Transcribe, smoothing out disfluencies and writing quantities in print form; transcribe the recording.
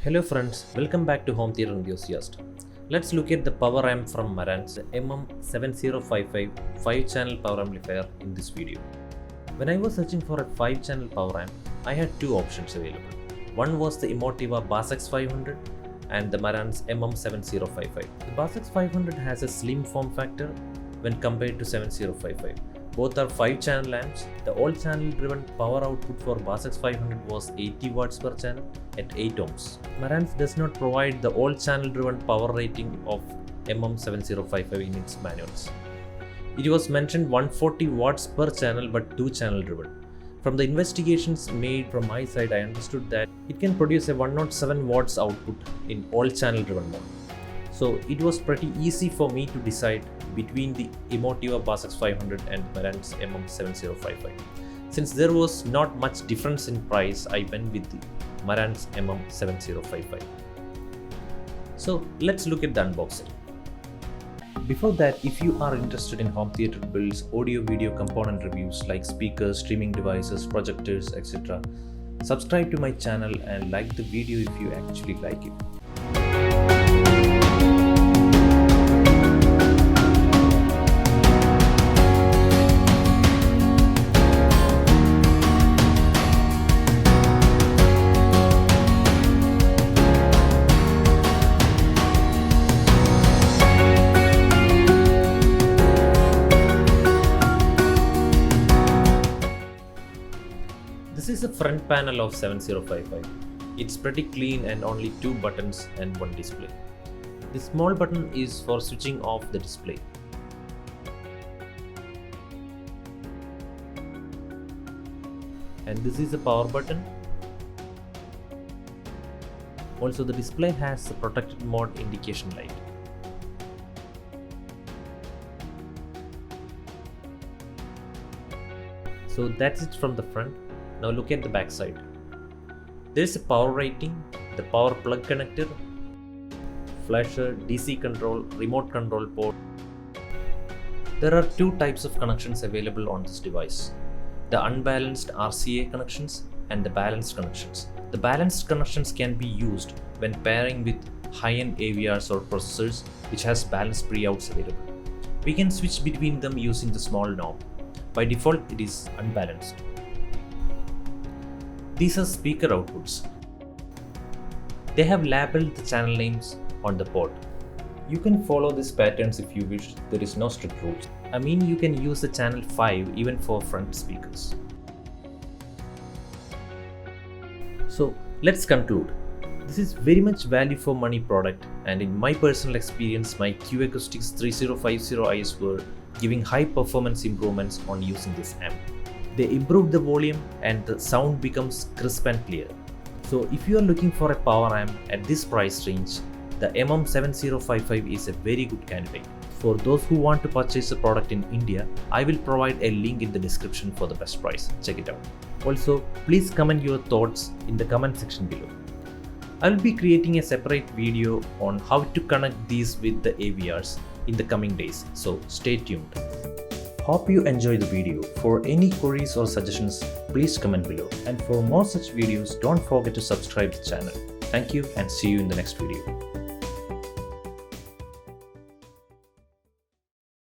Hello friends, welcome back to Home Theater Enthusiast. Let's look at the power amp from Marantz MM7055 5-channel power amplifier in this video. When I was searching for a 5-channel power amp, I had two options available. One was the Emotiva Basex 500 and the Marantz MM7055. The Basex 500 has a slim form factor when compared to 7055. Both are 5-channel amps. The all-channel driven power output for Basex 500 was 80 watts per channel at 8 ohms. Marantz does not provide the all-channel driven power rating of MM7055 in its manuals. It was mentioned 140 watts per channel but 2-channel driven. From the investigations made from my side, I understood that it can produce a 107 watts output in all-channel driven mode. So it was pretty easy for me to decide between the Emotiva Basex 500 and Marantz MM7055. Since there was not much difference in price, I went with the Marantz MM7055. So let's look at the unboxing. Before that, if you are interested in home theater builds, audio video component reviews like speakers, streaming devices, projectors, etc., subscribe to my channel and like the video if you actually like it. This is the front panel of 7055. It's pretty clean and only 2 buttons and 1 display. The small button is for switching off the display. And this is the power button. Also, the display has the protected mode indication light. So that's it from the front. Now look at the back side. There is a power rating, the power plug connector, flasher, DC control, remote control port. There are 2 types of connections available on this device: the unbalanced RCA connections and the balanced connections. The balanced connections can be used when pairing with high-end AVRs or processors which has balanced pre-outs available. We can switch between them using the small knob. By default, it is unbalanced. These are speaker outputs. They have labeled the channel names on the port. You can follow these patterns if you wish. There is no strict rules. I mean, you can use the channel 5 even for front speakers. So let's conclude. This is very much value for money product, and in my personal experience, my Q Acoustics 3050 IS were giving high performance improvements on using this amp. They improve the volume and the sound becomes crisp and clear. So if you are looking for a power amp at this price range, the MM7055 is a very good candidate. For those who want to purchase the product in India, I will provide a link in the description for the best price. Check it out. Also, please comment your thoughts in the comment section below. I will be creating a separate video on how to connect these with the AVRs in the coming days, so stay tuned. Hope you enjoyed the video. For any queries or suggestions, please comment below. And for more such videos, don't forget to subscribe to the channel. Thank you and see you in the next video.